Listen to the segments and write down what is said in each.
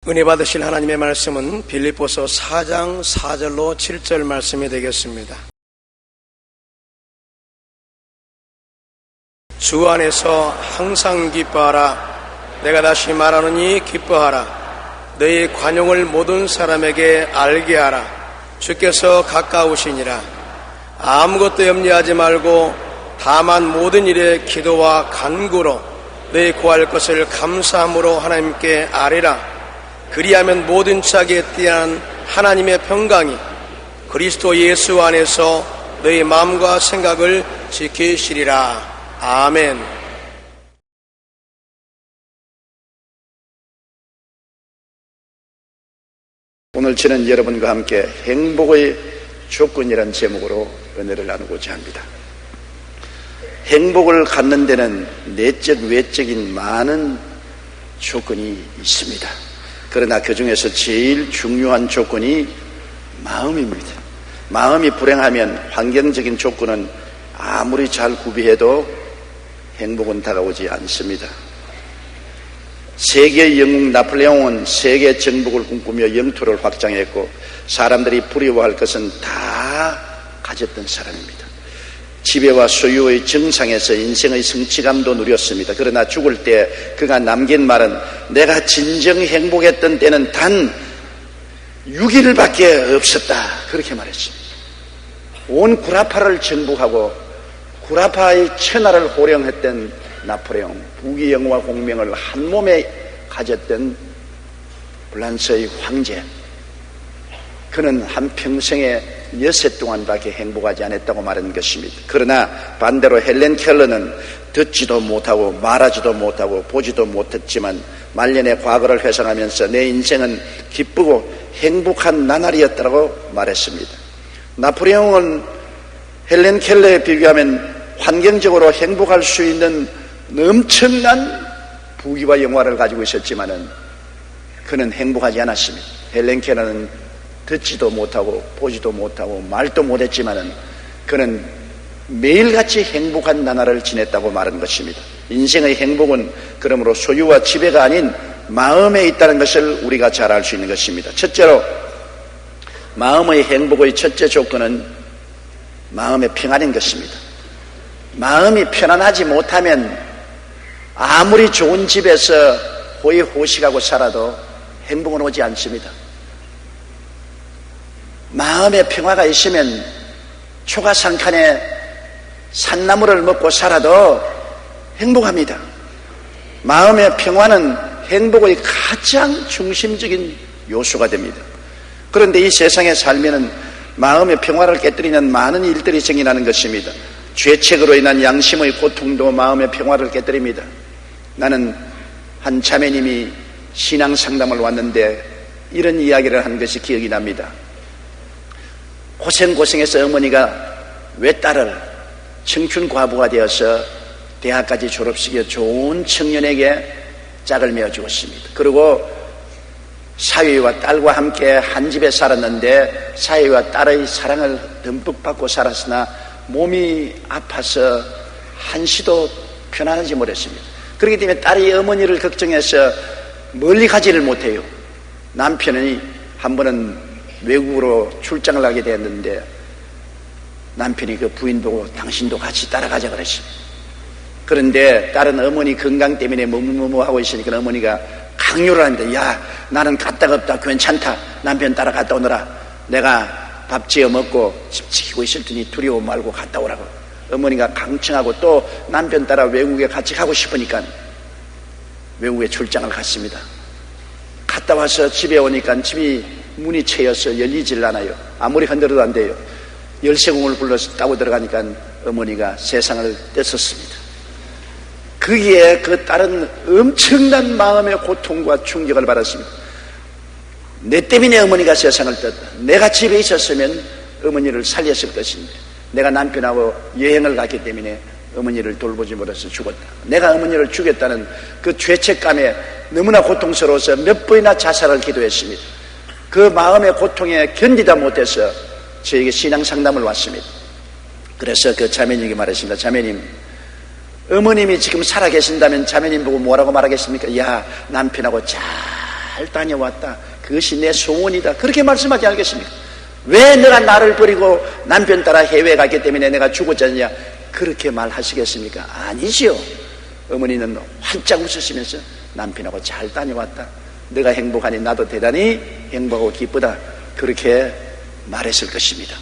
은혜 받으실 하나님의 말씀은 빌립보서 4장 4절로 7절 말씀이 되겠습니다. 주 안에서 항상 기뻐하라. 내가 다시 말하노니 기뻐하라. 너희 관용을 모든 사람에게 알게 하라. 주께서 가까우시니라. 아무것도 염려하지 말고 다만 모든 일에 기도와 간구로 너희 구할 것을 감사함으로 하나님께 아뢰라. 그리하면 모든 자기에 대한 하나님의 평강이 그리스도 예수 안에서 너희 마음과 생각을 지키시리라. 아멘. 오늘 저는 여러분과 함께 행복의 조건이라는 제목으로 은혜를 나누고자 합니다. 행복을 갖는 데는 내적 외적인 많은 조건이 있습니다. 그러나 그 중에서 제일 중요한 조건이 마음입니다. 마음이 불행하면 환경적인 조건은 아무리 잘 구비해도 행복은 다가오지 않습니다. 세계 영웅 나폴레옹은 세계 정복을 꿈꾸며 영토를 확장했고 사람들이 부러워할 것은 다 가졌던 사람입니다. 지배와 소유의 정상에서 인생의 성취감도 누렸습니다. 그러나 죽을 때 그가 남긴 말은 내가 진정 행복했던 때는 단 6일밖에 없었다. 그렇게 말했습니다. 온 구라파를 정복하고 구라파의 천하를 호령했던 나폴레옹, 부귀 영화 공명을 한 몸에 가졌던 프랑스의 황제, 그는 한평생에 6해 동안밖에 행복하지 않았다고 말한 것입니다. 그러나 반대로 헬렌 켈러는 듣지도 못하고 말하지도 못하고 보지도 못했지만 말년의 과거를 회상하면서 내 인생은 기쁘고 행복한 나날이었다고 말했습니다. 나폴레옹은 헬렌 켈러에 비교하면 환경적으로 행복할 수 있는 엄청난 부귀와 영화를 가지고 있었지만은 그는 행복하지 않았습니다. 헬렌 켈러는 듣지도 못하고 보지도 못하고 말도 못했지만은 그는 매일같이 행복한 나날을 지냈다고 말한 것입니다. 인생의 행복은 그러므로 소유와 지배가 아닌 마음에 있다는 것을 우리가 잘 알 수 있는 것입니다. 첫째로 마음의 행복의 첫째 조건은 마음의 평안인 것입니다. 마음이 편안하지 못하면 아무리 좋은 집에서 호의호식하고 살아도 행복은 오지 않습니다. 마음의 평화가 있으면 초가상칸에 산나물을 먹고 살아도 행복합니다. 마음의 평화는 행복의 가장 중심적인 요소가 됩니다. 그런데 이 세상에 살면은 마음의 평화를 깨뜨리는 많은 일들이 생겨나는 것입니다. 죄책으로 인한 양심의 고통도 마음의 평화를 깨뜨립니다. 나는 한 자매님이 신앙 상담을 왔는데 이런 이야기를 한 것이 기억이 납니다. 고생해서 어머니가 외딸을 청춘 과부가 되어서 대학까지 졸업시켜 좋은 청년에게 짝을 메어 주었습니다. 그리고 사위와 딸과 함께 한 집에 살았는데 사위와 딸의 사랑을 듬뿍 받고 살았으나 몸이 아파서 한시도 편안하지 못했습니다. 그렇기 때문에 딸이 어머니를 걱정해서 멀리 가지를 못해요. 남편이 한 번은 외국으로 출장을 가게 되었는데 남편이 그 부인 보고 당신도 같이 따라가자 그랬습니다. 그런데 딸은 어머니 건강 때문에 뭐하고 있으니까 어머니가 강요를 하는데 야 나는 갔다가 없다 괜찮다 남편 따라 갔다 오너라 내가 밥 지어 먹고 집 지키고 있을 테니 두려워 말고 갔다 오라고 어머니가 강청하고 또 남편 따라 외국에 같이 가고 싶으니까 외국에 출장을 갔습니다. 갔다 와서 집에 오니까 집이 문이 채여서 열리질 않아요. 아무리 흔들어도 안 돼요. 열쇠공을 불러서 따고 들어가니까 어머니가 세상을 떼었습니다. 거기에 그 딸은 엄청난 마음의 고통과 충격을 받았습니다. 내 때문에 어머니가 세상을 떴다. 내가 집에 있었으면 어머니를 살렸을 것인데 내가 남편하고 여행을 갔기 때문에 어머니를 돌보지 못해서 죽었다. 내가 어머니를 죽였다는 그 죄책감에 너무나 고통스러워서 몇 번이나 자살을 기도했습니다. 그 마음의 고통에 견디다 못해서 저에게 신앙 상담을 왔습니다. 그래서 그 자매님에게 말했습니다. 자매님, 어머님이 지금 살아계신다면 자매님 보고 뭐라고 말하겠습니까? 야, 남편하고 잘 잘 다녀왔다. 그것이 내 소원이다. 그렇게 말씀하지 않겠습니까? 왜 내가 나를 버리고 남편 따라 해외에 갔기 때문에 내가 죽었잖냐? 그렇게 말하시겠습니까? 아니지요. 어머니는 활짝 웃으시면서 남편하고 잘 다녀왔다. 내가 행복하니 나도 대단히 행복하고 기쁘다. 그렇게 말했을 것입니다.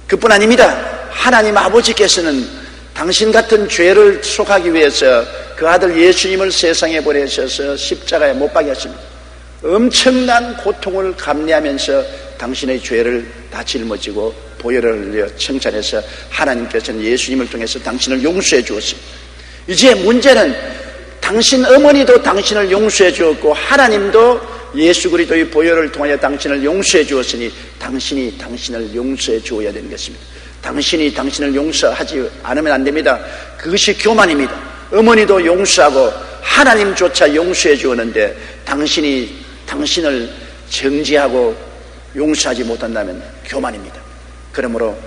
그뿐 아닙니다. 하나님 아버지께서는 당신 같은 죄를 속하기 위해서 그 아들 예수님을 세상에 보내셔서 십자가에 못 박게 하십니다. 엄청난 고통을 감내하면서 당신의 죄를 다 짊어지고 보혈을 흘려 청산해서 하나님께서는 예수님을 통해서 당신을 용서해 주었습니다. 이제 문제는 당신 어머니도 당신을 용서해 주었고 하나님도 예수 그리스도의 보혈을 통하여 당신을 용서해 주었으니 당신이 당신을 용서해 주어야 되는 것입니다. 당신이 당신을 용서하지 않으면 안 됩니다. 그것이 교만입니다. 어머니도 용서하고 하나님조차 용서해 주었는데 당신이 당신을 정죄하고 용서하지 못한다면 교만입니다. 그러므로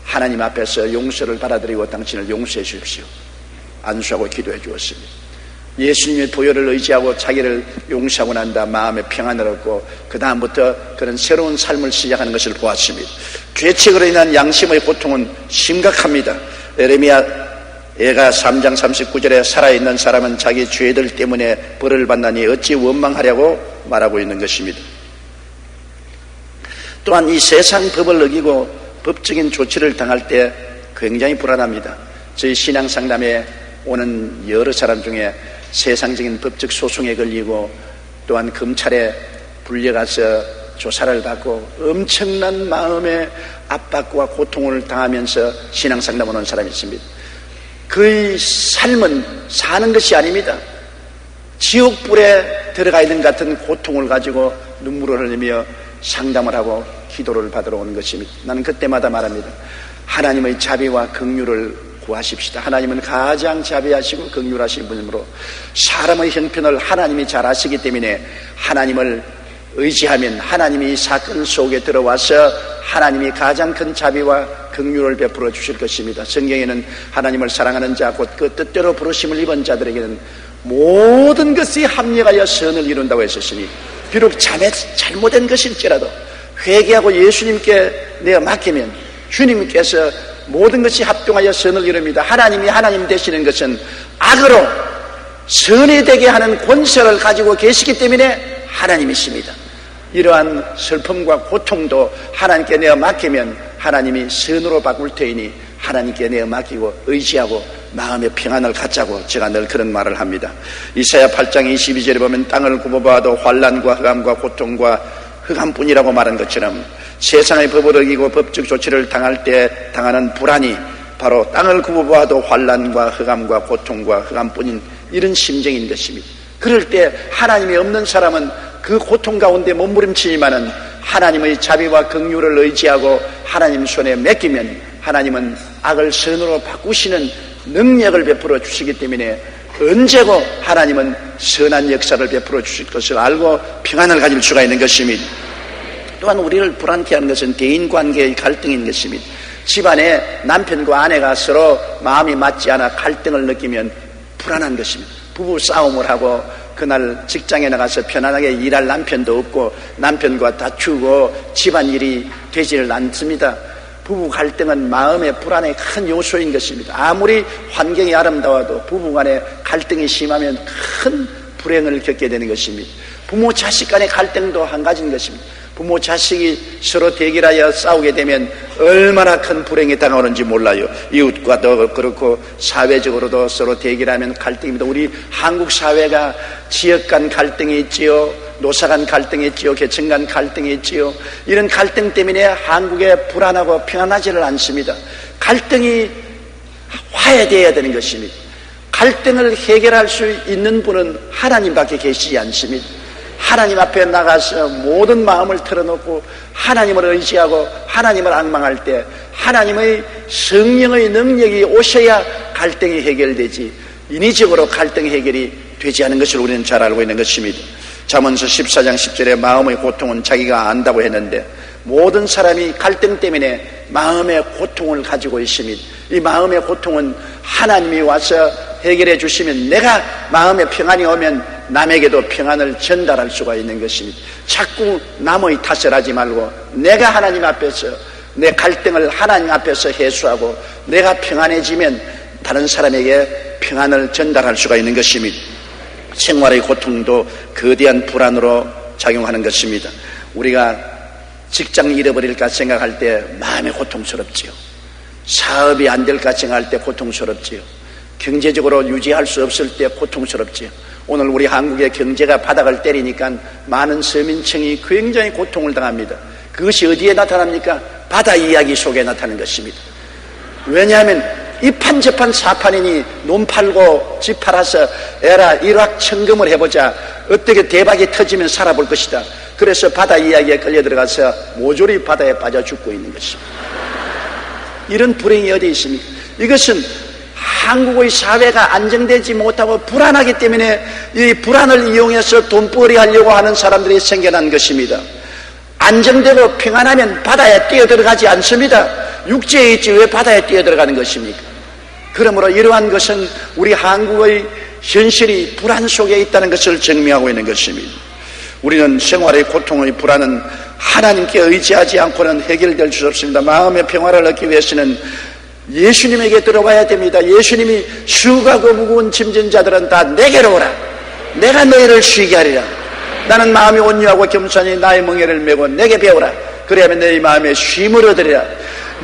하나님 앞에서 용서를 받아들이고 당신을 용서해 주십시오. 안수하고 기도해 주었습니다. 예수님의 보혈을 의지하고 자기를 용서하고 난다 마음에 평안을 얻고 그 다음부터 그런 새로운 삶을 시작하는 것을 보았습니다. 죄책으로 인한 양심의 고통은 심각합니다. 에레미야가 3장 39절에 살아있는 사람은 자기 죄들 때문에 벌을 받나니 어찌 원망하려고 말하고 있는 것입니다. 또한 이 세상 법을 어기고 법적인 조치를 당할 때 굉장히 불안합니다. 저희 신앙상담에 오는 여러 사람 중에 세상적인 법적 소송에 걸리고 또한 검찰에 불려가서 조사를 받고 엄청난 마음의 압박과 고통을 당하면서 신앙상담 오는 사람이 있습니다. 그의 삶은 사는 것이 아닙니다. 지옥불에 들어가 있는 같은 고통을 가지고 눈물을 흘리며 상담을 하고 기도를 받으러 오는 것입니다. 나는 그때마다 말합니다. 하나님의 자비와 긍휼을 구하십시다. 하나님은 가장 자비하시고 긍휼하신 분이므로 사람의 형편을 하나님이 잘 아시기 때문에 하나님을 의지하면 하나님이 이 사건 속에 들어와서 하나님이 가장 큰 자비와 긍휼을 베풀어 주실 것입니다. 성경에는 하나님을 사랑하는 자 곧 그 뜻대로 부르심을 입은 자들에게는 모든 것이 합력하여 선을 이룬다고 했었으니 비록 잘못된 것일지라도 회개하고 예수님께 내어 맡기면 주님께서 모든 것이 합동하여 선을 이룹니다. 하나님이 하나님 되시는 것은 악으로 선이 되게 하는 권세를 가지고 계시기 때문에 하나님이십니다. 이러한 슬픔과 고통도 하나님께 내어 맡기면 하나님이 선으로 바꿀 테이니 하나님께 내어 맡기고 의지하고 마음의 평안을 갖자고 제가 늘 그런 말을 합니다. 이사야 8장 22절에 보면 땅을 굽어봐도 환난과 흑암과 고통과 흑암뿐이라고 말한 것처럼 세상의 법을 어기고 법적 조치를 당할 때 당하는 불안이 바로 땅을 굽어봐도 환난과 흑암과 고통과 흑암뿐인 이런 심정인 것입니다. 그럴 때 하나님이 없는 사람은 그 고통 가운데 몸부림치지만은 하나님의 자비와 긍휼을 의지하고 하나님 손에 맡기면 하나님은 악을 선으로 바꾸시는 능력을 베풀어 주시기 때문에 언제고 하나님은 선한 역사를 베풀어 주실 것을 알고 평안을 가질 수가 있는 것입니다. 또한 우리를 불안케 하는 것은 대인관계의 갈등인 것입니다. 집안에 남편과 아내가 서로 마음이 맞지 않아 갈등을 느끼면 불안한 것입니다. 부부 싸움을 하고 그날 직장에 나가서 편안하게 일할 남편도 없고 남편과 다투고 집안일이 되지를 않습니다. 부부 갈등은 마음의 불안의 큰 요소인 것입니다. 아무리 환경이 아름다워도 부부간에 갈등이 심하면 큰 불행을 겪게 되는 것입니다. 부모 자식 간의 갈등도 한 가지인 것입니다. 부모 자식이 서로 대결하여 싸우게 되면 얼마나 큰 불행이 다가오는지 몰라요. 이웃과도 그렇고 사회적으로도 서로 대결하면 갈등입니다. 우리 한국 사회가 지역 간 갈등이 있지요, 노사 간 갈등이 있지요, 계층 간 갈등이 있지요. 이런 갈등 때문에 한국에 불안하고 평안하지를 않습니다. 갈등이 화해되어야 되는 것입니다. 갈등을 해결할 수 있는 분은 하나님밖에 계시지 않습니다. 하나님 앞에 나가서 모든 마음을 털어놓고 하나님을 의지하고 하나님을 앙망할 때 하나님의 성령의 능력이 오셔야 갈등이 해결되지 인위적으로 갈등 해결이 되지 않은 것을 우리는 잘 알고 있는 것입니다. 잠언서 14장 10절에 마음의 고통은 자기가 안다고 했는데 모든 사람이 갈등 때문에 마음의 고통을 가지고 있습니다. 이 마음의 고통은 하나님이 와서 해결해 주시면 내가 마음의 평안이 오면 남에게도 평안을 전달할 수가 있는 것입니다. 자꾸 남의 탓을 하지 말고 내가 하나님 앞에서 내 갈등을 하나님 앞에서 해소하고 내가 평안해지면 다른 사람에게 평안을 전달할 수가 있는 것입니다. 생활의 고통도 거대한 불안으로 작용하는 것입니다. 우리가 직장 잃어버릴까 생각할 때 마음이 고통스럽지요. 사업이 안 될까 생각할 때 고통스럽지요. 경제적으로 유지할 수 없을 때 고통스럽지요. 오늘 우리 한국의 경제가 바닥을 때리니까 많은 서민층이 굉장히 고통을 당합니다. 그것이 어디에 나타납니까? 바다 이야기 속에 나타나는 것입니다. 왜냐하면 이판저판 사판이니 논 팔고 집 팔아서 에라 일확천금을 해보자, 어떻게 대박이 터지면 살아볼 것이다. 그래서 바다 이야기에 끌려 들어가서 모조리 바다에 빠져 죽고 있는 것입니다. 이런 불행이 어디 있습니까? 이것은 한국의 사회가 안정되지 못하고 불안하기 때문에 이 불안을 이용해서 돈벌이 하려고 하는 사람들이 생겨난 것입니다. 안정되고 평안하면 바다에 뛰어들어가지 않습니다. 육지에 있지 왜 바다에 뛰어들어가는 것입니까? 그러므로 이러한 것은 우리 한국의 현실이 불안 속에 있다는 것을 증명하고 있는 것입니다. 우리는 생활의 고통의 불안은 하나님께 의지하지 않고는 해결될 수 없습니다. 마음의 평화를 얻기 위해서는 예수님에게 들어와야 됩니다. 예수님이 수고하고 무거운 짐진 자들은 다 내게로 오라. 내가 너희를 쉬게 하리라. 나는 마음이 온유하고 겸손히 나의 멍에를 메고 내게 배우라. 그래야만 너희 마음에 쉼을 얻으리라.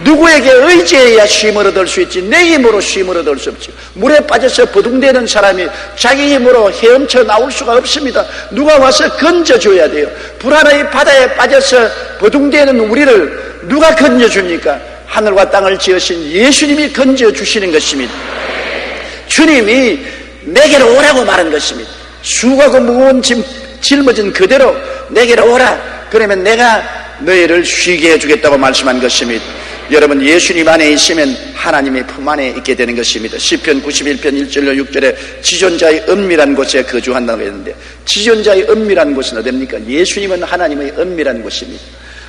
누구에게 의지해야 쉼을 얻을 수 있지 내 힘으로 쉼을 얻을 수 없지. 물에 빠져서 버둥대는 사람이 자기 힘으로 헤엄쳐 나올 수가 없습니다. 누가 와서 건져줘야 돼요. 불안의 바다에 빠져서 버둥대는 우리를 누가 건져줍니까? 하늘과 땅을 지으신 예수님이 건져주시는 것입니다. 주님이 내게로 오라고 말한 것입니다. 수고하고 무거운 짐 짊어진 그대로 내게로 오라. 그러면 내가 너희를 쉬게 해주겠다고 말씀한 것입니다. 여러분, 예수님 안에 있으면 하나님의 품 안에 있게 되는 것입니다. 시편 91편 1절로 6절에 지존자의 은밀한 곳에 거주한다고 했는데, 지존자의 은밀한 곳은 어디입니까? 예수님은 하나님의 은밀한 곳입니다.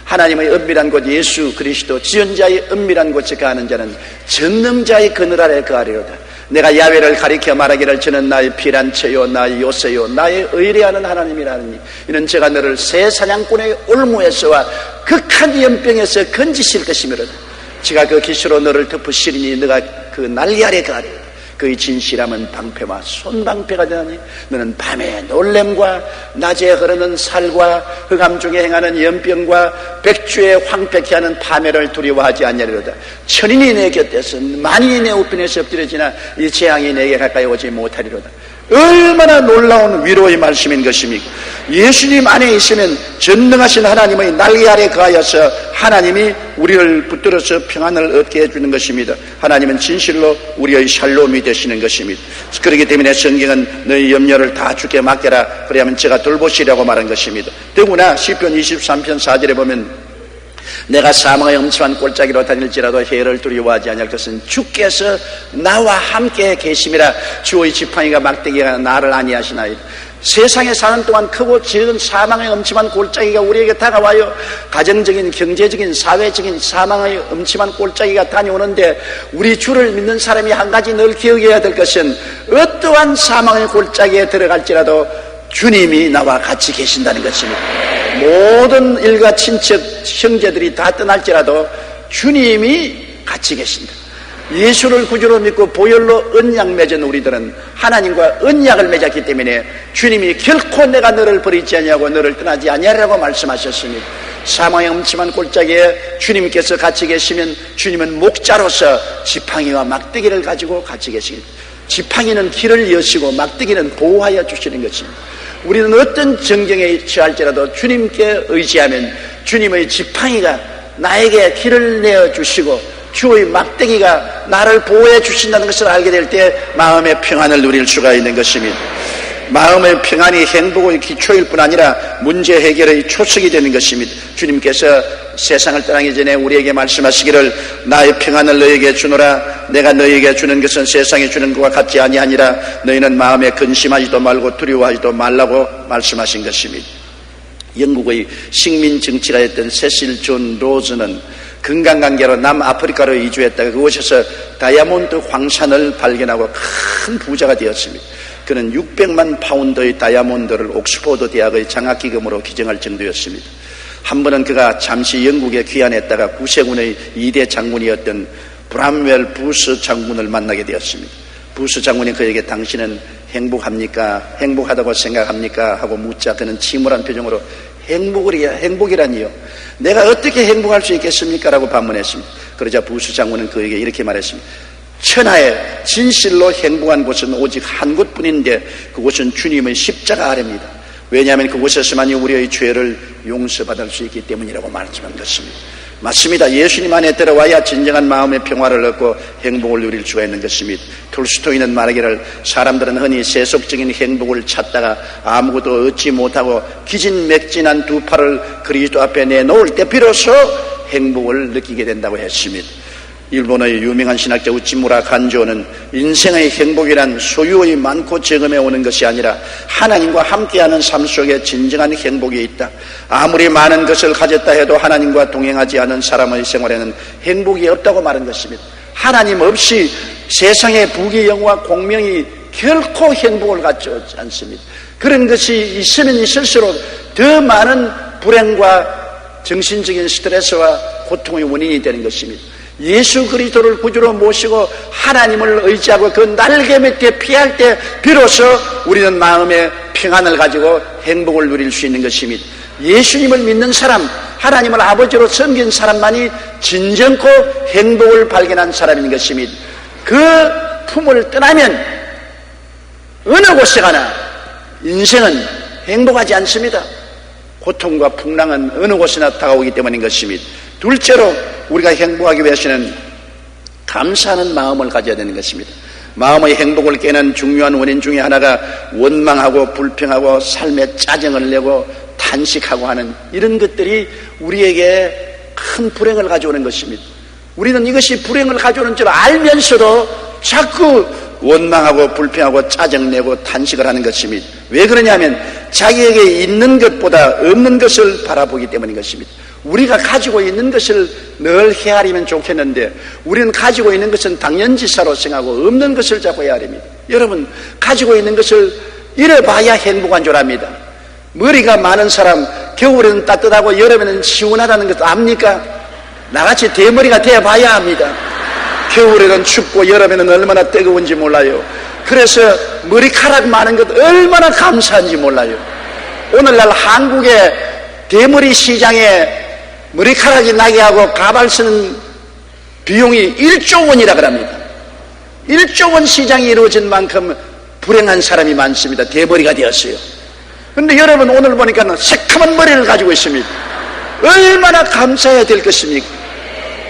하나님의 은밀한 곳 예수 그리스도, 지존자의 은밀한 곳에 거하는 자는 전능자의 그늘 아래 거하리로다. 내가 야훼를 가리켜 말하기를 저는 나의 피난처요 나의 요새요 나의 의뢰하는 하나님이라니, 이는 제가 너를 새 사냥꾼의 올무에서와 극한 연병에서 건지실 것이므로다. 제가 그 기수로 너를 덮으시리니 너가 그 난리 아래 거하리로다. 그의 진실함은 방패와 손방패가 되나니 너는 밤에 놀램과 낮에 흐르는 살과 흑암 중에 행하는 연병과 백주에 황폐케 하는 파멸을 두려워하지 않냐리로다. 천인이 내 곁에서 만인이 내 우편에서 엎드려지나 이 재앙이 내게 가까이 오지 못하리로다. 얼마나 놀라운 위로의 말씀인 것입니까? 예수님 안에 있으면 전능하신 하나님의 날개 아래 거하여서 하나님이 우리를 붙들어서 평안을 얻게 해주는 것입니다. 하나님은 진실로 우리의 샬롬이 되시는 것입니다. 그렇기 때문에 성경은 너희 염려를 다 주께 맡겨라. 그래야만 제가 돌보시라고 말한 것입니다. 더구나 시편 23편 4절에 보면 내가 사망의 엄침한 골짜기로 다닐지라도 해를 두려워하지 아니할 것은 주께서 나와 함께 계심이라. 주의 지팡이가 막대기가 나를 안위하시나이다. 세상에 사는 동안 크고 작은 사망의 엄침한 골짜기가 우리에게 다가와요. 가정적인, 경제적인, 사회적인 사망의 엄침한 골짜기가 다녀오는데 우리 주를 믿는 사람이 한 가지 늘 기억해야 될 것은 어떠한 사망의 골짜기에 들어갈지라도 주님이 나와 같이 계신다는 것입니다. 모든 일가 친척 형제들이 다 떠날지라도 주님이 같이 계신다. 예수를 구주로 믿고 보혈로 언약 맺은 우리들은 하나님과 언약을 맺었기 때문에 주님이 결코 내가 너를 버리지 아니하고 너를 떠나지 아니하리라고 말씀하셨습니다. 사망의 엄침한 골짜기에 주님께서 같이 계시면 주님은 목자로서 지팡이와 막대기를 가지고 같이 계십니다. 지팡이는 길을 여시고 막대기는 보호하여 주시는 것입니다. 우리는 어떤 정경에 처할지라도 주님께 의지하면 주님의 지팡이가 나에게 길을 내어주시고 주의 막대기가 나를 보호해 주신다는 것을 알게 될 때 마음의 평안을 누릴 수가 있는 것입니다. 마음의 평안이 행복의 기초일 뿐 아니라 문제 해결의 초석이 되는 것입니다. 주님께서 세상을 떠나기 전에 우리에게 말씀하시기를 나의 평안을 너희에게 주노라. 내가 너희에게 주는 것은 세상에 주는 것과 같지 아니하니라. 너희는 마음에 근심하지도 말고 두려워하지도 말라고 말씀하신 것입니다. 영국의 식민 정치가였던 세실 존 로즈는 건강관계로 남아프리카로 이주했다가 그곳에서 다이아몬드 황산을 발견하고 큰 부자가 되었습니다. 그는 600만 파운드의 다이아몬드를 옥스퍼드 대학의 장학기금으로 기증할 정도였습니다. 한 번은 그가 잠시 영국에 귀환했다가 구세군의 2대 장군이었던 브람웰 부스 장군을 만나게 되었습니다. 부스 장군이 그에게 당신은 행복합니까? 행복하다고 생각합니까? 하고 묻자 그는 침울한 표정으로 행복이라니요? 내가 어떻게 행복할 수 있겠습니까? 라고 반문했습니다. 그러자 부스 장군은 그에게 이렇게 말했습니다. 천하에 진실로 행복한 곳은 오직 한 곳뿐인데 그곳은 주님의 십자가 아래입니다. 왜냐하면 그곳에서만이 우리의 죄를 용서받을 수 있기 때문이라고 말씀한 것입니다. 맞습니다. 예수님 안에 들어와야 진정한 마음의 평화를 얻고 행복을 누릴 수가 있는 것입니다. 톨스토이는 말하기를 사람들은 흔히 세속적인 행복을 찾다가 아무것도 얻지 못하고 기진맥진한 두 팔을 그리스도 앞에 내놓을 때 비로소 행복을 느끼게 된다고 했습니다. 일본의 유명한 신학자 우치무라 간조는 인생의 행복이란 소유의 많고 적음에 오는 것이 아니라 하나님과 함께하는 삶 속에 진정한 행복이 있다. 아무리 많은 것을 가졌다 해도 하나님과 동행하지 않은 사람의 생활에는 행복이 없다고 말한 것입니다. 하나님 없이 세상의 부귀영화 공명이 결코 행복을 갖지 않습니다. 그런 것이 있으면 있을수록 더 많은 불행과 정신적인 스트레스와 고통의 원인이 되는 것입니다. 예수 그리스도를 구주로 모시고 하나님을 의지하고 그 날개 밑에 피할 때 비로소 우리는 마음의 평안을 가지고 행복을 누릴 수 있는 것입니다. 예수님을 믿는 사람, 하나님을 아버지로 섬긴 사람만이 진정코 행복을 발견한 사람인 것입니다. 그 품을 떠나면 어느 곳에 가나 인생은 행복하지 않습니다. 고통과 풍랑은 어느 곳에나 다가오기 때문인 것입니다. 둘째로 우리가 행복하기 위해서는 감사하는 마음을 가져야 되는 것입니다. 마음의 행복을 깨는 중요한 원인 중에 하나가 원망하고 불평하고 삶에 짜증을 내고 탄식하고 하는 이런 것들이 우리에게 큰 불행을 가져오는 것입니다. 우리는 이것이 불행을 가져오는 줄 알면서도 자꾸 원망하고 불평하고 짜증내고 탄식을 하는 것입니다. 왜 그러냐면 자기에게 있는 것보다 없는 것을 바라보기 때문인 것입니다. 우리가 가지고 있는 것을 늘 헤아리면 좋겠는데 우리는 가지고 있는 것은 당연지사로 생각하고 없는 것을 자꾸 헤아립니다. 여러분, 가지고 있는 것을 잃어봐야 행복한 줄 압니다. 머리가 많은 사람 겨울에는 따뜻하고 여름에는 시원하다는 것도 압니까? 나같이 대머리가 되어봐야 합니다. 겨울에는 춥고 여름에는 얼마나 뜨거운지 몰라요. 그래서 머리카락 많은 것 얼마나 감사한지 몰라요. 오늘날 한국의 대머리 시장에 머리카락이 나게 하고 가발 쓰는 비용이 1조 원이라 그럽니다. 1조 원 시장이 이루어진 만큼 불행한 사람이 많습니다. 대머리가 되었어요. 그런데 여러분 오늘 보니까 새카만 머리를 가지고 있습니다. 얼마나 감사해야 될 것입니까?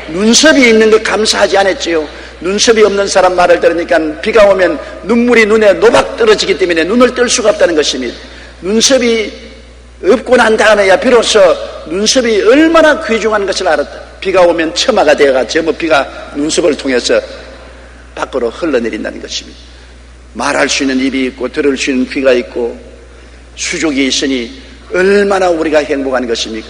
눈썹이 있는 것 감사하지 않았지요. 눈썹이 없는 사람 말을 들으니까 비가 오면 눈물이 눈에 노박 떨어지기 때문에 눈을 뜰 수가 없다는 것입니다. 눈썹이 없고 난 다음에야 비로소 눈썹이 얼마나 귀중한 것을 알았다. 비가 오면 처마가 되어가 전부 비가 눈썹을 통해서 밖으로 흘러내린다는 것입니다. 말할 수 있는 입이 있고 들을 수 있는 귀가 있고 수족이 있으니 얼마나 우리가 행복한 것입니까?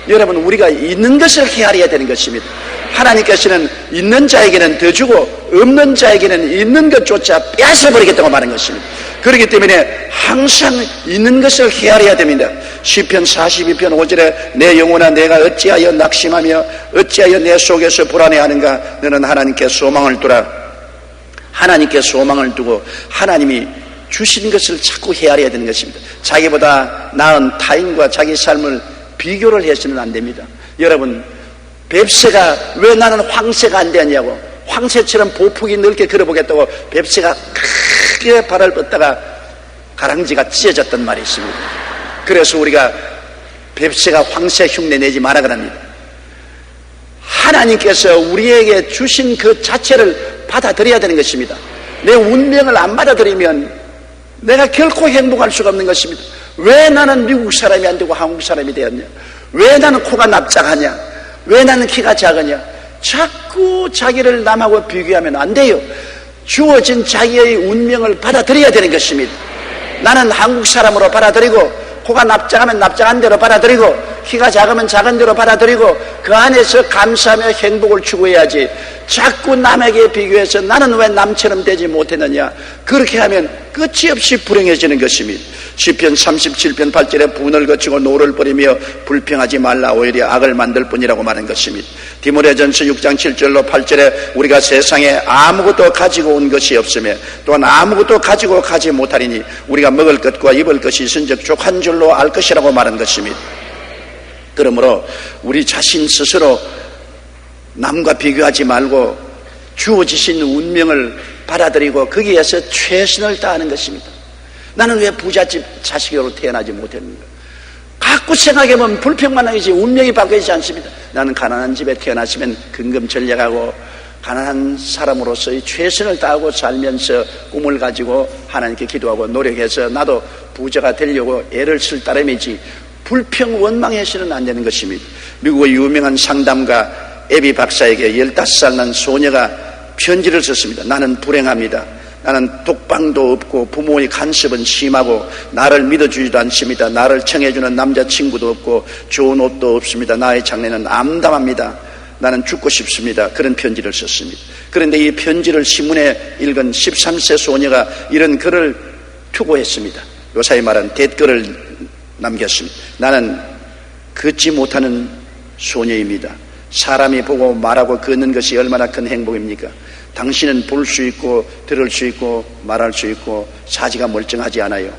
여러분, 우리가 있는 것을 헤아려야 되는 것입니다. 하나님께서는 있는 자에게는 더 주고 없는 자에게는 있는 것조차 뺏어버리겠다고 말한 것입니다. 그렇기 때문에 항상 있는 것을 헤아려야 됩니다. 시편 42편 5절에 내 영혼아 내가 어찌하여 낙심하며 어찌하여 내 속에서 불안해하는가. 너는 하나님께 소망을 두라. 하나님께 소망을 두고 하나님이 주신 것을 자꾸 헤아려야 되는 것입니다. 자기보다 나은 타인과 자기 삶을 비교를 해서는 안 됩니다. 여러분, 뱁새가 왜 나는 황새가 안 되냐고, 황새처럼 보폭이 넓게 걸어보겠다고 뱁새가 크게 발을 뻗다가 가랑지가 찢어졌단 말이 있습니다. 그래서 우리가 뱁새가 황새 흉내 내지 마라 그럽니다. 하나님께서 우리에게 주신 그 자체를 받아들여야 되는 것입니다. 내 운명을 안 받아들이면 내가 결코 행복할 수가 없는 것입니다. 왜 나는 미국 사람이 안 되고 한국 사람이 되었냐? 왜 나는 코가 납작하냐? 왜 나는 키가 작으냐? 자꾸 자기를 남하고 비교하면 안 돼요. 주어진 자기의 운명을 받아들여야 되는 것입니다. 나는 한국 사람으로 받아들이고 코가 납작하면 납작한 대로 받아들이고 키가 작으면 작은 대로 받아들이고 그 안에서 감사하며 행복을 추구해야지, 자꾸 남에게 비교해서 나는 왜 남처럼 되지 못했느냐, 그렇게 하면 끝이 없이 불행해지는 것입니다. 시편 37편 8절에 분을 거치고 노를 버리며 불평하지 말라, 오히려 악을 만들 뿐이라고 말한 것입니다. 디모데전서 6장 7절로 8절에 우리가 세상에 아무것도 가지고 온 것이 없으며 또한 아무것도 가지고 가지 못하리니 우리가 먹을 것과 입을 것이 있은즉 족한 줄로 알 것이라고 말한 것입니다. 그러므로 우리 자신 스스로 남과 비교하지 말고 주어지신 운명을 받아들이고 거기에서 최선을 다하는 것입니다. 나는 왜 부잣집 자식으로 태어나지 못했는가? 자꾸 생각해보면 불평만 하겠지 운명이 바뀌지 않습니다. 나는 가난한 집에 태어났으면 근검전략하고 가난한 사람으로서의 최선을 다하고 살면서 꿈을 가지고 하나님께 기도하고 노력해서 나도 부자가 되려고 애를 쓸 따름이지, 불평 원망해서는 안 되는 것입니다. 미국의 유명한 상담가 에비 박사에게 15살 난 소녀가 편지를 썼습니다. 나는 불행합니다. 나는 독방도 없고 부모의 간섭은 심하고 나를 믿어주지도 않습니다. 나를 청해주는 남자친구도 없고 좋은 옷도 없습니다. 나의 장래는 암담합니다. 나는 죽고 싶습니다. 그런 편지를 썼습니다. 그런데 이 편지를 신문에 읽은 13세 소녀가 이런 글을 투고했습니다. 요사이 말한 댓글을 남겼습니다. 나는 걷지 못하는 소녀입니다. 사람이 보고 말하고 걷는 것이 얼마나 큰 행복입니까? 당신은 볼 수 있고 들을 수 있고 말할 수 있고 사지가 멀쩡하지 않아요.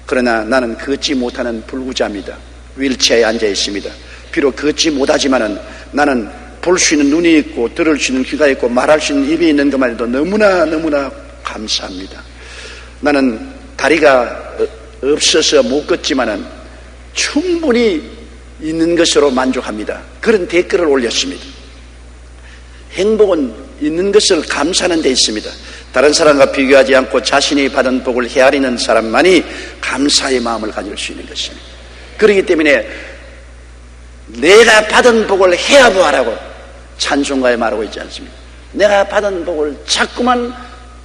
그러나 나는 걷지 못하는 불구자입니다. 휠체어에 앉아 있습니다. 비록 걷지 못하지만은 나는 볼 수 있는 눈이 있고 들을 수 있는 귀가 있고 말할 수 있는 입이 있는 것만 해도 너무나 감사합니다. 나는 다리가 없어서 못 걷지만은 충분히 있는 것으로 만족합니다. 그런 댓글을 올렸습니다. 행복은 있는 것을 감사하는 데 있습니다. 다른 사람과 비교하지 않고 자신이 받은 복을 헤아리는 사람만이 감사의 마음을 가질 수 있는 것입니다. 그렇기 때문에 내가 받은 복을 헤아보아라고 찬송가에 말하고 있지 않습니까? 내가 받은 복을 자꾸만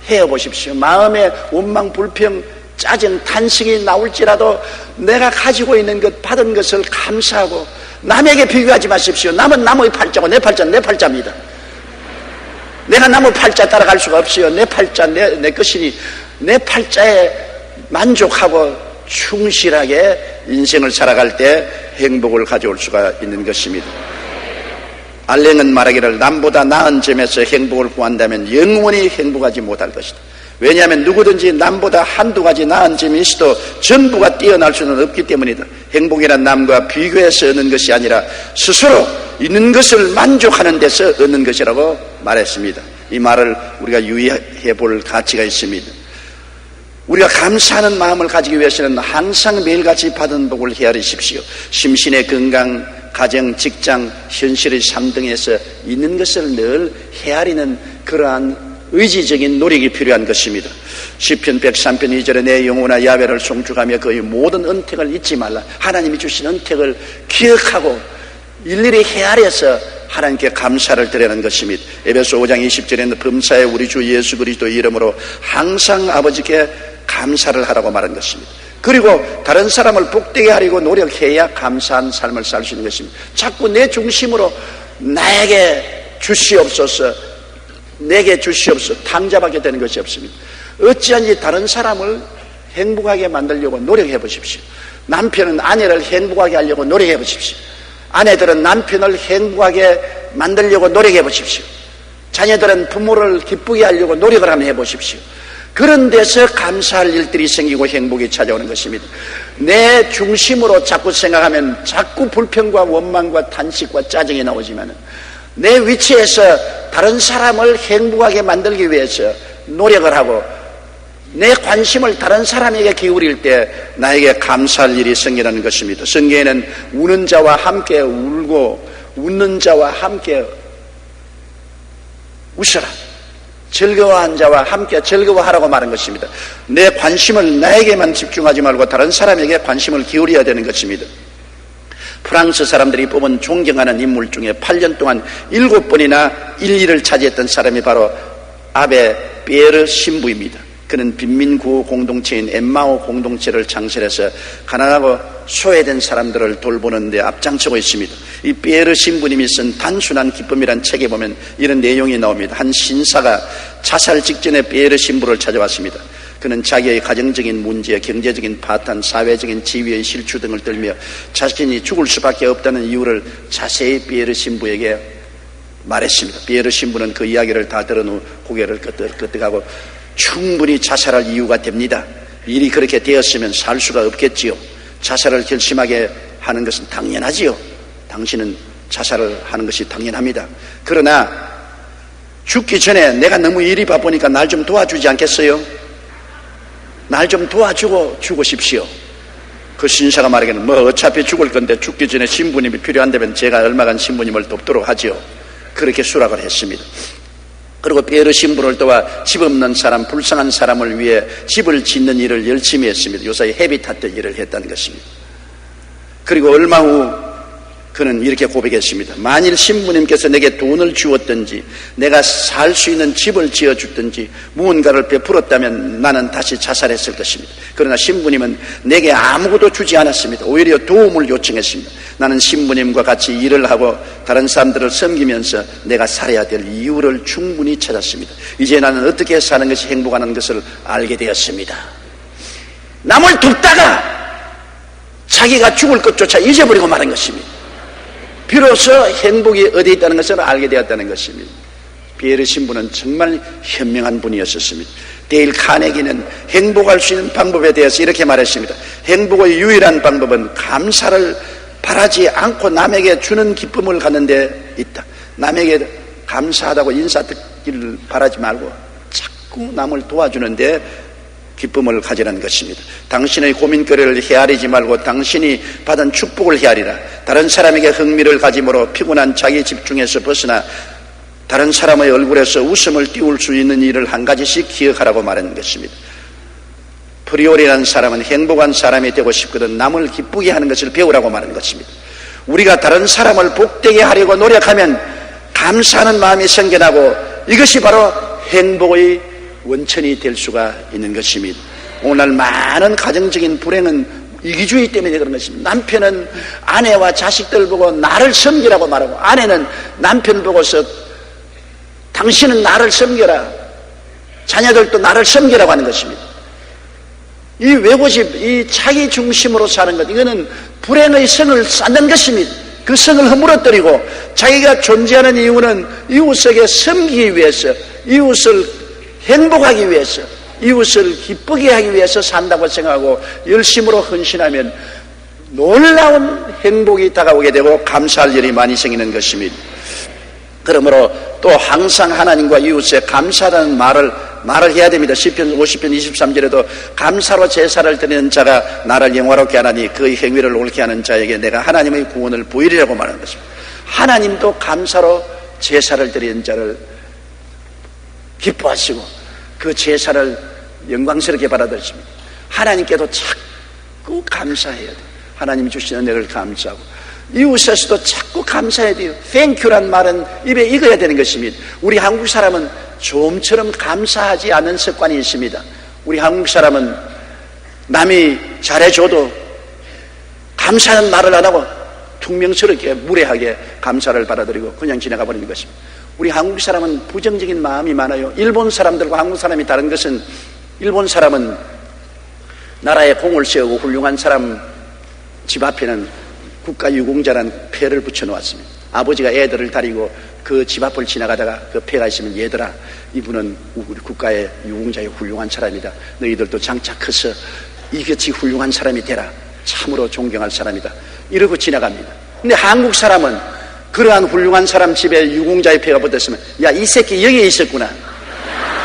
헤아보십시오. 마음에 원망, 불평, 짜증, 탄식이 나올지라도 내가 가지고 있는 것, 받은 것을 감사하고 남에게 비교하지 마십시오. 남은 나무의 팔자고 내 팔자는 내 팔자입니다. 내가 나무 팔자 따라갈 수가 없어요. 내 팔자 내 것이니 내 팔자에 만족하고 충실하게 인생을 살아갈 때 행복을 가져올 수가 있는 것입니다. 알랭은 말하기를 남보다 나은 점에서 행복을 구한다면 영원히 행복하지 못할 것이다. 왜냐하면 누구든지 남보다 한두 가지 나은 점이 있어도 전부가 뛰어날 수는 없기 때문이다. 행복이란 남과 비교해서 얻는 것이 아니라 스스로 있는 것을 만족하는 데서 얻는 것이라고 말했습니다. 이 말을 우리가 유의해 볼 가치가 있습니다. 우리가 감사하는 마음을 가지기 위해서는 항상 매일같이 받은 복을 헤아리십시오. 심신의 건강, 가정, 직장, 현실의 삶 등에서 있는 것을 늘 헤아리는 그러한 의지적인 노력이 필요한 것입니다. 시편 103편 2절에 내 영혼아 야훼를 송축하며 그의 모든 은택을 잊지 말라. 하나님이 주신 은택을 기억하고 일일이 헤아려서 하나님께 감사를 드리는 것입니다. 에베소 5장 20절에는 범사에 우리 주 예수 그리스도 이름으로 항상 아버지께 감사를 하라고 말한 것입니다. 그리고 다른 사람을 복되게 하려고 노력해야 감사한 삶을 살 수 있는 것입니다. 자꾸 내 중심으로 나에게 주시옵소서, 내게 주시옵소서 탕자받게 되는 것이 없습니다. 어찌하든지 다른 사람을 행복하게 만들려고 노력해 보십시오. 남편은 아내를 행복하게 하려고 노력해 보십시오. 아내들은 남편을 행복하게 만들려고 노력해 보십시오. 자녀들은 부모를 기쁘게 하려고 노력을 한번 해보십시오. 그런 데서 감사할 일들이 생기고 행복이 찾아오는 것입니다. 내 중심으로 자꾸 생각하면 자꾸 불평과 원망과 탄식과 짜증이 나오지만 내 위치에서 다른 사람을 행복하게 만들기 위해서 노력을 하고 내 관심을 다른 사람에게 기울일 때 나에게 감사할 일이 생기는 것입니다. 성경에는 우는 자와 함께 울고 웃는 자와 함께 웃어라, 즐거워한 자와 함께 즐거워하라고 말한 것입니다. 내 관심을 나에게만 집중하지 말고 다른 사람에게 관심을 기울여야 되는 것입니다. 프랑스 사람들이 뽑은 존경하는 인물 중에 8년 동안 7번이나 1위를 차지했던 사람이 바로 아베 피에르 신부입니다. 그는 빈민구호 공동체인 엠마오 공동체를 창설해서 가난하고 소외된 사람들을 돌보는 데 앞장서고 있습니다. 이 피에르 신부님이 쓴 단순한 기쁨이란 책에 보면 이런 내용이 나옵니다. 한 신사가 자살 직전에 피에르 신부를 찾아왔습니다. 그는 자기의 가정적인 문제, 경제적인 파탄, 사회적인 지위의 실추 등을 들며 자신이 죽을 수밖에 없다는 이유를 자세히 피에르 신부에게 말했습니다. 피에르 신부는 그 이야기를 다 들은 후 고개를 끄덕끄덕하고 충분히 자살할 이유가 됩니다. 일이 그렇게 되었으면 살 수가 없겠지요. 자살을 결심하게 하는 것은 당연하지요. 당신은 자살을 하는 것이 당연합니다. 그러나 죽기 전에 내가 너무 일이 바쁘니까 날 좀 도와주지 않겠어요? 날 좀 도와주고 죽으십시오. 그 신사가 말하기는 뭐 어차피 죽을 건데 죽기 전에 신부님이 필요한다면 제가 얼마간 신부님을 돕도록 하지요. 그렇게 수락을 했습니다. 그리고 피에르 신부를 도와 집 없는 사람, 불쌍한 사람을 위해 집을 짓는 일을 열심히 했습니다. 요사이 헤비타트 일을 했다는 것입니다. 그리고 얼마 후 그는 이렇게 고백했습니다. 만일 신부님께서 내게 돈을 주었든지 내가 살 수 있는 집을 지어줬든지 무언가를 베풀었다면 나는 다시 자살했을 것입니다. 그러나 신부님은 내게 아무것도 주지 않았습니다. 오히려 도움을 요청했습니다. 나는 신부님과 같이 일을 하고 다른 사람들을 섬기면서 내가 살아야 될 이유를 충분히 찾았습니다. 이제 나는 어떻게 사는 것이 행복하는 것을 알게 되었습니다. 남을 돕다가 자기가 죽을 것조차 잊어버리고 마는 것입니다. 비로소 행복이 어디에 있다는 것을 알게 되었다는 것입니다. 피에르 신부는 정말 현명한 분이었습니다. 데일 카네기는 행복할 수 있는 방법에 대해서 이렇게 말했습니다. 행복의 유일한 방법은 감사를 바라지 않고 남에게 주는 기쁨을 갖는 데 있다. 남에게 감사하다고 인사 듣기를 바라지 말고 자꾸 남을 도와주는데 기쁨을 가지라는 것입니다. 당신의 고민거리를 헤아리지 말고 당신이 받은 축복을 헤아리라. 다른 사람에게 흥미를 가짐으로 피곤한 자기 집중에서 벗어나 다른 사람의 얼굴에서 웃음을 띄울 수 있는 일을 한 가지씩 기억하라고 말하는 것입니다. 프리올이라는 사람은 행복한 사람이 되고 싶거든 남을 기쁘게 하는 것을 배우라고 말하는 것입니다. 우리가 다른 사람을 복되게 하려고 노력하면 감사하는 마음이 생겨나고 이것이 바로 행복의 원천이 될 수가 있는 것입니다. 오늘 많은 가정적인 불행은 이기주의 때문에 그런 것입니다. 남편은 아내와 자식들 보고 나를 섬기라고 말하고 아내는 남편 보고서 당신은 나를 섬겨라, 자녀들도 나를 섬기라고 하는 것입니다. 이 외고집, 이 자기 중심으로 사는 것, 이거는 불행의 성을 쌓는 것입니다. 그 성을 허물어뜨리고 자기가 존재하는 이유는 이웃에게 섬기기 위해서, 이웃을 행복하기 위해서, 이웃을 기쁘게 하기 위해서 산다고 생각하고 열심으로 헌신하면 놀라운 행복이 다가오게 되고 감사할 일이 많이 생기는 것입니다. 그러므로 또 항상 하나님과 이웃에 감사하다는 말을 해야 됩니다. 시편 50편 23절에도 감사로 제사를 드리는 자가 나를 영화롭게 하나니 그의 행위를 옳게 하는 자에게 내가 하나님의 구원을 보이리라고 말하는 것입니다. 하나님도 감사로 제사를 드리는 자를 기뻐하시고 그 제사를 영광스럽게 받아들이십니다. 하나님께도 자꾸 감사해야 돼요. 하나님이 주신 은혜를 감사하고 이웃에서도 자꾸 감사해야 돼요. 땡큐란 말은 입에 익어야 되는 것입니다. 우리 한국 사람은 좀처럼 감사하지 않는 습관이 있습니다. 우리 한국 사람은 남이 잘해줘도 감사하는 말을 안 하고 퉁명스럽게 무례하게 감사를 받아들이고 그냥 지나가 버리는 것입니다. 우리 한국 사람은 부정적인 마음이 많아요. 일본 사람들과 한국 사람이 다른 것은 일본 사람은 나라에 공을 세우고 훌륭한 사람 집 앞에는 국가유공자라는 패를 붙여놓았습니다. 아버지가 애들을 데리고 그 집 앞을 지나가다가 그 패가 있으면 얘들아, 이분은 우리 국가의 유공자의 훌륭한 사람이다. 너희들도 장차 커서 이같이 훌륭한 사람이 되라. 참으로 존경할 사람이다. 이러고 지나갑니다. 근데 한국 사람은 그러한 훌륭한 사람 집에 유공자의 패가 붙었으면 야, 이 새끼 여기에 있었구나.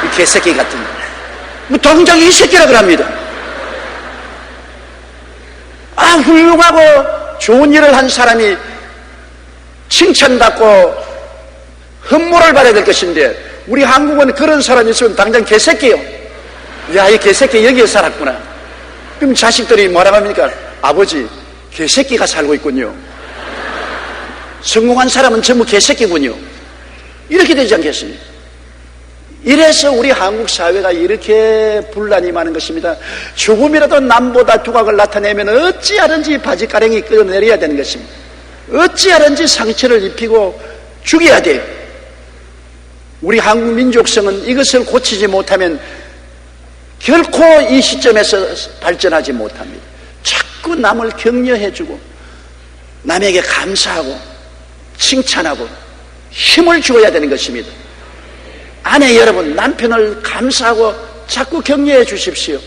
이 개새끼 같은 거. 뭐 동정이 이 새끼라 그럽니다. 아, 훌륭하고 좋은 일을 한 사람이 칭찬받고 흠모를 받아야 될 것인데 우리 한국은 그런 사람이 있으면 당장 개새끼요. 야, 이 개새끼 여기에 살았구나. 그럼 자식들이 뭐라고 합니까? 아버지, 개새끼가 살고 있군요. 성공한 사람은 전부 개새끼군요. 이렇게 되지 않겠습니까? 이래서 우리 한국 사회가 이렇게 분란이 많은 것입니다. 조금이라도 남보다 두각을 나타내면 어찌하든지 바지가랭이 끌어내려야 되는 것입니다. 어찌하든지 상처를 입히고 죽여야 돼요. 우리 한국 민족성은 이것을 고치지 못하면 결코 이 시점에서 발전하지 못합니다. 자꾸 남을 격려해주고 남에게 감사하고 칭찬하고 힘을 주어야 되는 것입니다. 아내 여러분, 남편을 감사하고 자꾸 격려해 주십시오.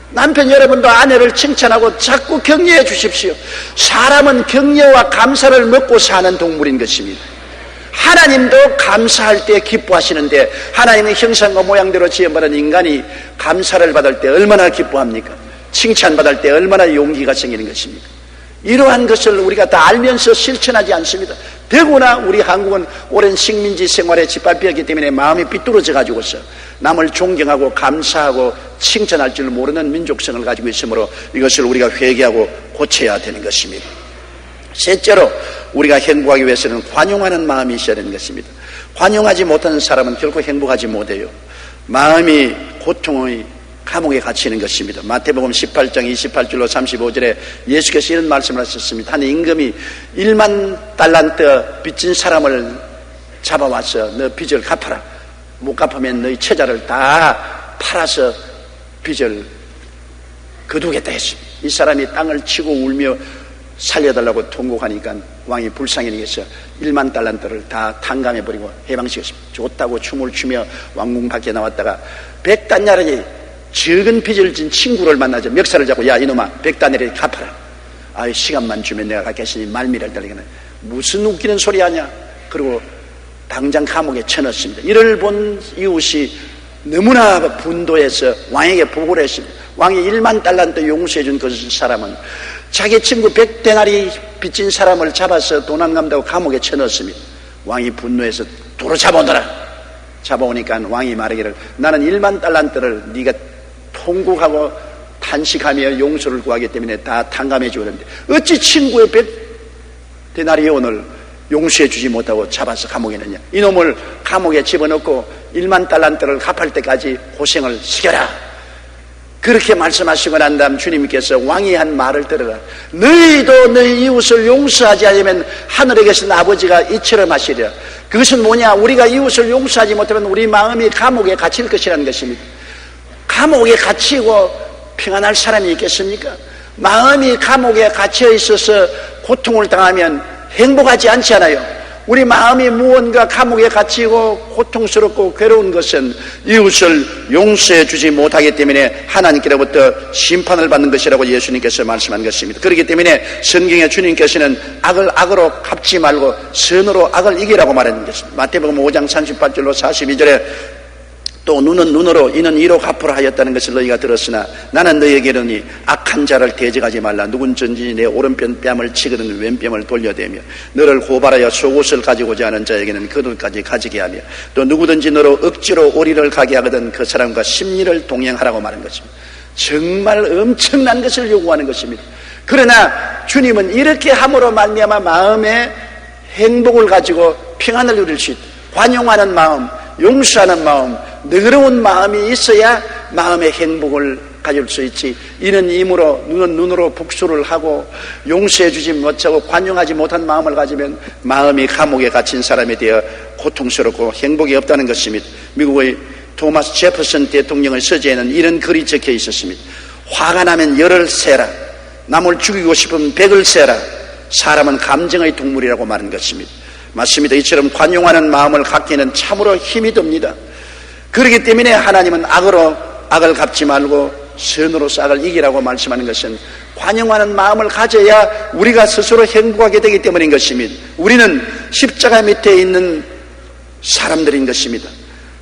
남편 여러분도 아내를 칭찬하고 자꾸 격려해 주십시오. 사람은 격려와 감사를 먹고 사는 동물인 것입니다. 하나님도 감사할 때 기뻐하시는데, 하나님의 형상과 모양대로 지음받은 인간이 감사를 받을 때 얼마나 기뻐합니까? 칭찬받을 때 얼마나 용기가 생기는 것입니까? 이러한 것을 우리가 다 알면서 실천하지 않습니다. 더구나 우리 한국은 오랜 식민지 생활에 짓밟혔기 때문에 마음이 삐뚤어져 가지고서 남을 존경하고 감사하고 칭찬할 줄 모르는 민족성을 가지고 있으므로 이것을 우리가 회개하고 고쳐야 되는 것입니다. 셋째로, 우리가 행복하기 위해서는 관용하는 마음이 있어야 되는 것입니다. 관용하지 못하는 사람은 결코 행복하지 못해요. 마음이 고통의 감옥에 갇히는 것입니다. 마태복음 18장 28절로 35절에 예수께서 이런 말씀을 하셨습니다. 한 임금이 1만 달란트 빚진 사람을 잡아와서 너 빚을 갚아라. 못 갚으면 너희 처자를 다 팔아서 빚을 거두겠다 했습니다. 이 사람이 땅을 치고 울며 살려달라고 통곡하니까 왕이 불쌍히 여겨서 1만 달란트를 다 탕감해버리고 해방시켰습니다. 좋다고 춤을 추며 왕궁 밖에 나왔다가 100단야르니 적은 빚을 진 친구를 만나죠. 멱살을 잡고, 야 이놈아 100단야르니 갚아라. 아이, 시간만 주면 내가 갚겠으니 말미를 달리기는 무슨 웃기는 소리 하냐. 그리고 당장 감옥에 쳐넣습니다. 이를 본 이웃이 너무나 분도해서 왕에게 보고를 했습니다. 왕이 1만 달란트 용서해 준 그 사람은 자기 친구 100데나리 빚진 사람을 잡아서 돈 안 갚는다고 감옥에 쳐넣었습니다. 왕이 분노해서 도로 잡아오너라. 잡아오니까 왕이 말하기를, 나는 1만 달란트를 네가 통곡하고 탄식하며 용서를 구하기 때문에 다 탕감해 주었는데 어찌 친구의 100데나리온을 용서해 주지 못하고 잡아서 감옥에 넣냐. 이놈을 감옥에 집어넣고 1만 달란트를 갚을 때까지 고생을 시켜라. 그렇게 말씀하시고 난 다음 주님께서 왕이 한 말을 들어라. 너희도 너희 이웃을 용서하지 않으면 하늘에 계신 아버지가 이처럼 하시리라. 그것은 뭐냐? 우리가 이웃을 용서하지 못하면 우리 마음이 감옥에 갇힐 것이라는 것입니다. 감옥에 갇히고 평안할 사람이 있겠습니까? 마음이 감옥에 갇혀 있어서 고통을 당하면 행복하지 않지 않아요? 우리 마음이 무언가 감옥에 갇히고 고통스럽고 괴로운 것은 이웃을 용서해 주지 못하기 때문에 하나님께로부터 심판을 받는 것이라고 예수님께서 말씀한 것입니다. 그렇기 때문에 성경에 주님께서는 악을 악으로 갚지 말고 선으로 악을 이기라고 말하는 것입니다. 마태복음 5장 38절로 42절에 또 눈은 눈으로 이는 이로 갚으라 하였다는 것을 너희가 들었으나 나는 너희에게 이르노니 악한 자를 대적하지 말라. 누군지 내 오른편 뺨을 치거든 왼뺨을 돌려대며 너를 고발하여 속옷을 가지고자 하는 자에게는 그들까지 가지게 하며 또 누구든지 너로 억지로 오리를 가게 하거든 그 사람과 심리를 동행하라고 말한 것입니다. 정말 엄청난 것을 요구하는 것입니다. 그러나 주님은 이렇게 함으로 말미암아 마음에 행복을 가지고 평안을 누릴 수 있다. 관용하는 마음, 용서하는 마음, 너그러운 마음이 있어야 마음의 행복을 가질 수 있지. 이는 이므로 눈은 눈으로 복수를 하고 용서해 주지 못하고 관용하지 못한 마음을 가지면 마음이 감옥에 갇힌 사람에 대해 고통스럽고 행복이 없다는 것입니다. 미국의 토마스 제퍼슨 대통령의 서재에는 이런 글이 적혀 있었습니다. 화가 나면 열을 세라. 남을 죽이고 싶으면 백을 세라. 사람은 감정의 동물이라고 말한 것입니다. 맞습니다. 이처럼 관용하는 마음을 갖기는 참으로 힘이 듭니다. 그렇기 때문에 하나님은 악으로 악을 갚지 말고 선으로 악을 이기라고 말씀하는 것은 관용하는 마음을 가져야 우리가 스스로 행복하게 되기 때문인 것입니다. 우리는 십자가 밑에 있는 사람들인 것입니다.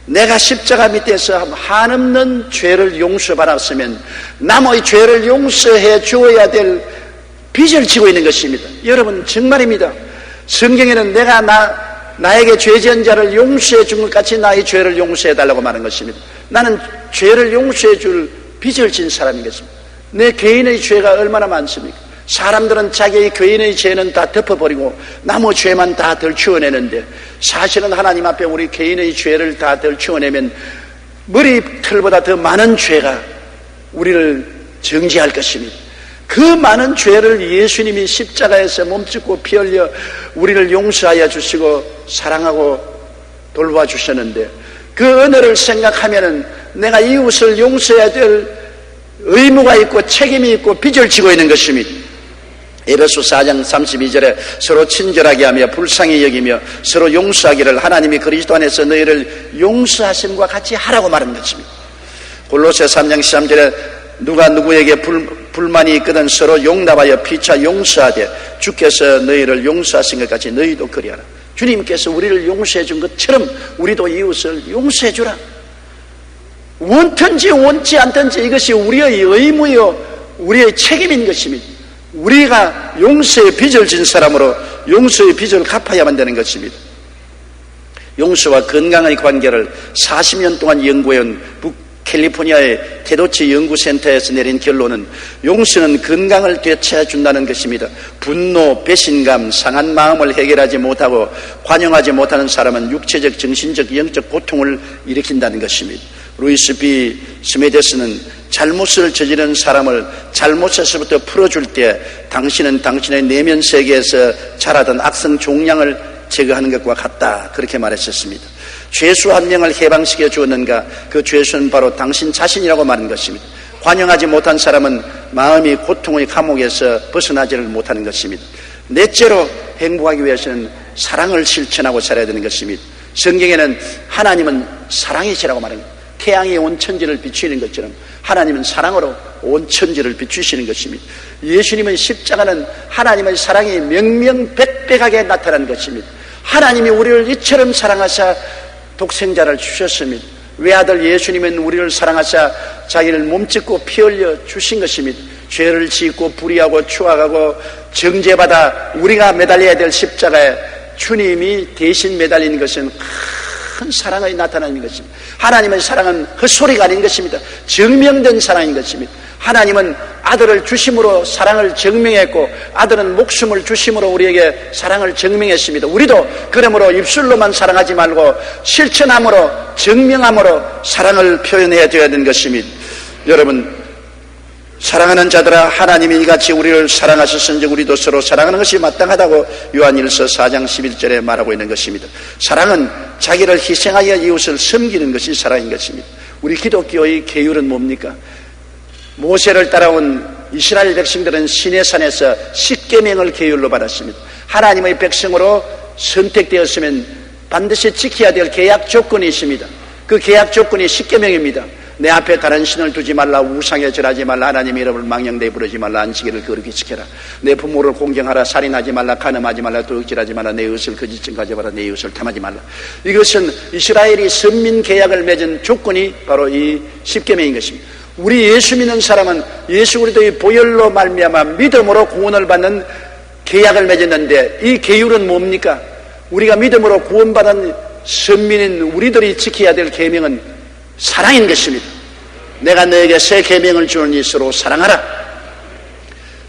내가 십자가 밑에서 한없는 죄를 용서받았으면 남의 죄를 용서해 주어야 될 빚을 지고 있는 것입니다. 여러분 정말입니다. 성경에는 내가 나에게 죄 지은 자를 용서해 준 것 같이 나의 죄를 용서해 달라고 말한 것입니다. 나는 죄를 용서해 줄 빚을 진 사람이겠습니다. 내 개인의 죄가 얼마나 많습니까? 사람들은 자기의 개인의 죄는 다 덮어버리고 남의 죄만 다 덜치워내는데 사실은 하나님 앞에 우리 개인의 죄를 다 덜치워내면 머리털보다 더 많은 죄가 우리를 정죄할 것입니다. 그 많은 죄를 예수님이 십자가에서 몸짓고 피 흘려 우리를 용서하여 주시고 사랑하고 돌봐 주셨는데, 그 은혜를 생각하면은 내가 이웃을 용서해야 될 의무가 있고 책임이 있고 빚을 지고 있는 것입니다. 에베소 4장 32절에 서로 친절하게 하며 불쌍히 여기며 서로 용서하기를 하나님이 그리스도 안에서 너희를 용서하심과 같이 하라고 말한 것입니다. 골로새 3장 13절에 누가 누구에게 불만이 있거든 서로 용납하여 피차 용서하되 주께서 너희를 용서하신 것 같이 너희도 그리하라. 주님께서 우리를 용서해 준 것처럼 우리도 이웃을 용서해 주라. 원든지 원치 않든지 이것이 우리의 의무요 우리의 책임인 것입니다. 우리가 용서의 빚을 진 사람으로 용서의 빚을 갚아야만 되는 것입니다. 용서와 건강의 관계를 40년 동안 연구해온 북캘리포니아의 테도치 연구센터에서 내린 결론은 용서는 건강을 되찾아준다는 것입니다. 분노, 배신감, 상한 마음을 해결하지 못하고 관용하지 못하는 사람은 육체적, 정신적, 영적 고통을 일으킨다는 것입니다. 루이스 B. 스메데스는 잘못을 저지른 사람을 잘못에서부터 풀어줄 때 당신은 당신의 내면 세계에서 자라던 악성 종양을 제거하는 것과 같다, 그렇게 말했었습니다. 죄수 한 명을 해방시켜 주었는가? 그 죄수는 바로 당신 자신이라고 말한 것입니다. 관용하지 못한 사람은 마음이 고통의 감옥에서 벗어나지를 못하는 것입니다. 넷째로 행복하기 위해서는 사랑을 실천하고 살아야 되는 것입니다. 성경에는 하나님은 사랑이시라고 말합니다. 태양이 온 천지를 비추는 것처럼 하나님은 사랑으로 온 천지를 비추시는 것입니다. 예수님의 십자가는 하나님의 사랑이 명명백백하게 나타난 것입니다. 하나님이 우리를 이처럼 사랑하사 독생자를 주셨습니다. 외아들 예수님은 우리를 사랑하사 자기를 몸짓고 피 흘려 주신 것입니다. 죄를 짓고 불의하고 추악하고 정죄받아 우리가 매달려야 될 십자가에 주님이 대신 매달리는 것은 큰 사랑이 나타나는 것입니다. 하나님의 사랑은 헛소리가 아닌 것입니다. 증명된 사랑인 것입니다. 하나님은 아들을 주심으로 사랑을 증명했고 아들은 목숨을 주심으로 우리에게 사랑을 증명했습니다. 우리도 그러므로 입술로만 사랑하지 말고 실천함으로 증명함으로 사랑을 표현해야 되는 것입니다. 여러분, 사랑하는 자들아, 하나님이 이같이 우리를 사랑하셨은즉 우리도 서로 사랑하는 것이 마땅하다고 요한일서 4장 11절에 말하고 있는 것입니다. 사랑은 자기를 희생하여 이웃을 섬기는 것이 사랑인 것입니다. 우리 기독교의 계율은 뭡니까? 모세를 따라온 이스라엘 백성들은 시내산에서 십계명을 계율로 받았습니다. 하나님의 백성으로 선택되었으면 반드시 지켜야 될 계약 조건이 있습니다. 그 계약 조건이 십계명입니다. 내 앞에 다른 신을 두지 말라, 우상에 절하지 말라, 하나님의 이름을 망령되이 부르지 말라, 안식일을 거룩히 지켜라, 내 부모를 공경하라, 살인하지 말라, 간음하지 말라, 도둑질하지 말라, 내 이웃을 거짓 증거하지 말라, 내 이웃을 탐하지 말라. 이것은 이스라엘이 선민 계약을 맺은 조건이 바로 이 십계명인 것입니다. 우리 예수 믿는 사람은 예수 그리스도의 보혈로 말미암아 믿음으로 구원을 받는 계약을 맺었는데, 이 계율은 뭡니까? 우리가 믿음으로 구원받은 선민인 우리들이 지켜야 될 계명은 사랑인 것입니다. 내가 너에게 새 계명을 주노니 서로 사랑하라.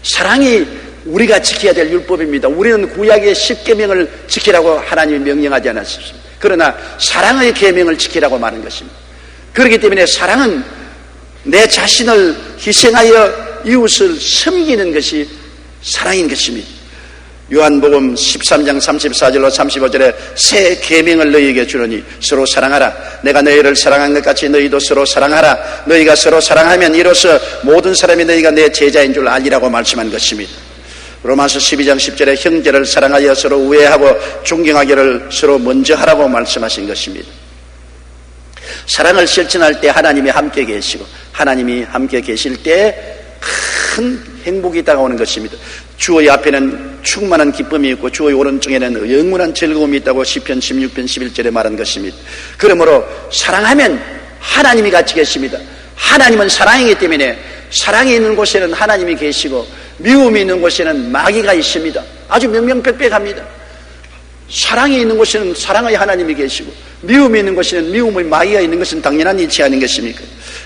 사랑이 우리가 지켜야 될 율법입니다. 우리는 구약의 십계명을 지키라고 하나님이 명령하지 않았습니다. 그러나 사랑의 계명을 지키라고 말한 것입니다. 그렇기 때문에 사랑은 내 자신을 희생하여 이웃을 섬기는 것이 사랑인 것입니다. 요한복음 13장 34절로 35절에 새 계명을 너희에게 주노니 서로 사랑하라. 내가 너희를 사랑한 것 같이 너희도 서로 사랑하라. 너희가 서로 사랑하면 이로써 모든 사람이 너희가 내 제자인 줄 알리라고 말씀한 것입니다. 로마서 12장 10절에 형제를 사랑하여 서로 우애하고 존경하기를 서로 먼저 하라고 말씀하신 것입니다. 사랑을 실천할 때 하나님이 함께 계시고 하나님이 함께 계실 때 큰 행복이 다가오는 것입니다. 주의 앞에는 충만한 기쁨이 있고 주의 오른쪽에는 영원한 즐거움이 있다고 시편 16편 11절에 말한 것입니다. 그러므로 사랑하면 하나님이 같이 계십니다. 하나님은 사랑이기 때문에 사랑이 있는 곳에는 하나님이 계시고 미움이 있는 곳에는 마귀가 있습니다. 아주 명명백백합니다. 사랑이 있는 곳에는 사랑의 하나님이 계시고 미움이 있는 곳에는 미움의 마귀가 있는 것은 당연한 이치 아닌것입니까?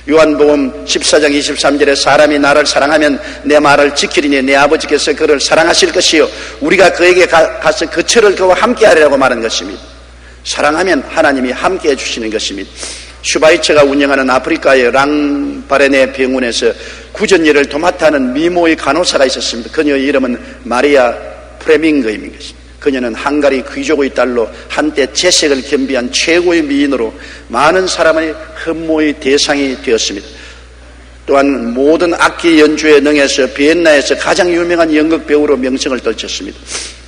요한복음 14장 23절에 사람이 나를 사랑하면 내 말을 지키리니 내 아버지께서 그를 사랑하실 것이요 우리가 그에게 가서 그처를 그와 함께 하리라고 말한 것입니다. 사랑하면 하나님이 함께 해주시는 것입니다. 슈바이처가 운영하는 아프리카의 랑바레네 병원에서 구전일을 도맡아하는 미모의 간호사가 있었습니다. 그녀의 이름은 마리아 프레밍거입니다. 그녀는 헝가리 귀족의 딸로 한때 재색을 겸비한 최고의 미인으로 많은 사람의 흠모의 대상이 되었습니다. 또한 모든 악기 연주에 능해서 비엔나에서 가장 유명한 연극 배우로 명성을 떨쳤습니다.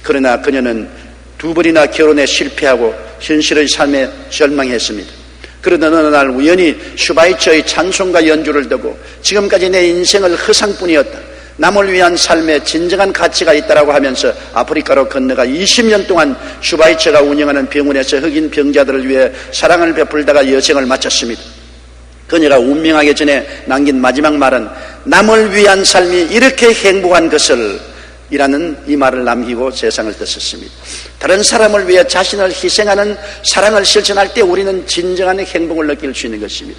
그러나 그녀는 두 번이나 결혼에 실패하고 현실의 삶에 절망했습니다. 그러던 어느 날 우연히 슈바이처의 찬송가 연주를 듣고 지금까지 내 인생을 허상뿐이었다, 남을 위한 삶에 진정한 가치가 있다라고 하면서 아프리카로 건너가 20년 동안 슈바이처가 운영하는 병원에서 흑인 병자들을 위해 사랑을 베풀다가 여생을 마쳤습니다. 그녀가 운명하기 전에 남긴 마지막 말은 남을 위한 삶이 이렇게 행복한 것을 이라는 이 말을 남기고 세상을 떠났습니다. 다른 사람을 위해 자신을 희생하는 사랑을 실천할 때 우리는 진정한 행복을 느낄 수 있는 것입니다.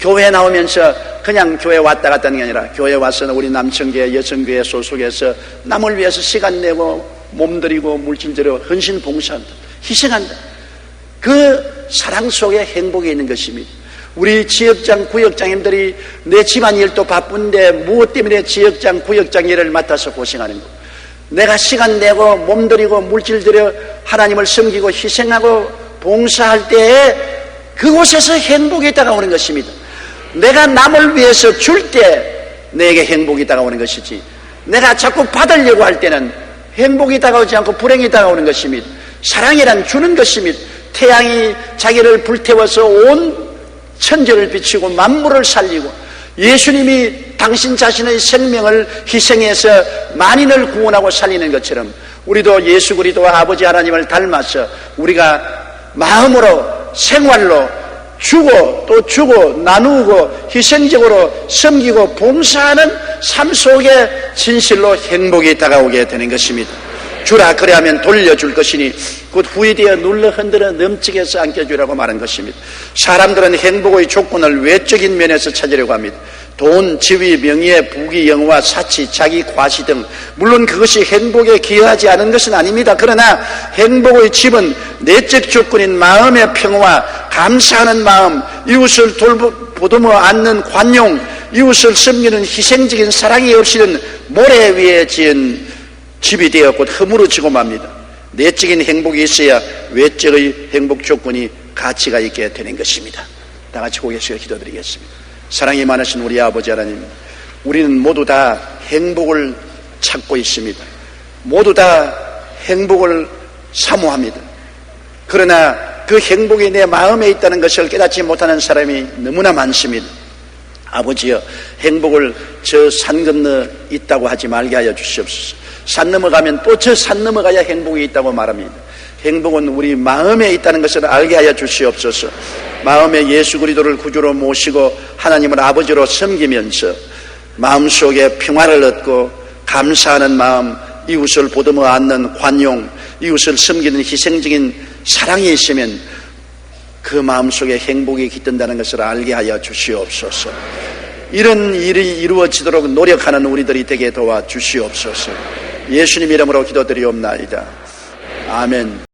교회에 나오면서 그냥 교회 왔다 갔다 하는 게 아니라 교회에 와서는 우리 남청교회, 여성교회 소속해서 남을 위해서 시간 내고 몸들이고 물질들여 헌신 봉사한다, 희생한다. 그 사랑 속에 행복이 있는 것입니다. 우리 지역장, 구역장님들이 내 집안일도 바쁜데 무엇 때문에 지역장, 구역장 일을 맡아서 고생하는 거, 내가 시간 내고 몸들이고 물질들여 하나님을 섬기고 희생하고 봉사할 때에 그곳에서 행복이 다가오는 것입니다. 내가 남을 위해서 줄 때 내게 행복이 다가오는 것이지, 내가 자꾸 받으려고 할 때는 행복이 다가오지 않고 불행이 다가오는 것입니다. 사랑이란 주는 것입니다. 태양이 자기를 불태워서 온 천지를 비추고 만물을 살리고, 예수님이 당신 자신의 생명을 희생해서 만인을 구원하고 살리는 것처럼 우리도 예수 그리스도와 아버지 하나님을 닮아서 우리가 마음으로, 생활로 주고 또 주고 나누고 희생적으로 섬기고 봉사하는 삶 속에 진실로 행복이 다가오게 되는 것입니다. 주라 그리하면 돌려줄 것이니 곧 후이되어 눌러 흔들어 넘치게 해서 안겨주라고 말한 것입니다. 사람들은 행복의 조건을 외적인 면에서 찾으려고 합니다. 돈, 지위, 명예, 부귀, 영화, 사치, 자기 과시 등, 물론 그것이 행복에 기여하지 않은 것은 아닙니다. 그러나 행복의 집은 내적 조건인 마음의 평화, 감사하는 마음, 이웃을 보듬어 안는 관용, 이웃을 섬기는 희생적인 사랑이 없이는 모래 위에 지은 집이 되어 곧 허물어지고 맙니다. 내적인 행복이 있어야 외적의 행복 조건이 가치가 있게 되는 것입니다. 다 같이 고개 숙여 기도드리겠습니다. 사랑이 많으신 우리 아버지 하나님, 우리는 모두 다 행복을 찾고 있습니다. 모두 다 행복을 사모합니다. 그러나 그 행복이 내 마음에 있다는 것을 깨닫지 못하는 사람이 너무나 많습니다. 아버지여, 행복을 저 산 건너 있다고 하지 말게 하여 주시옵소서. 산 넘어가면 또 저 산 넘어가야 행복이 있다고 말합니다. 행복은 우리 마음에 있다는 것을 알게 하여 주시옵소서. 마음에 예수 그리스도를 구주로 모시고 하나님을 아버지로 섬기면서 마음속에 평화를 얻고 감사하는 마음, 이웃을 보듬어 안는 관용, 이웃을 섬기는 희생적인 사랑이 있으면 그 마음속에 행복이 깃든다는 것을 알게 하여 주시옵소서. 이런 일이 이루어지도록 노력하는 우리들이 되게 도와주시옵소서. 예수님 이름으로 기도드리옵나이다. 아멘.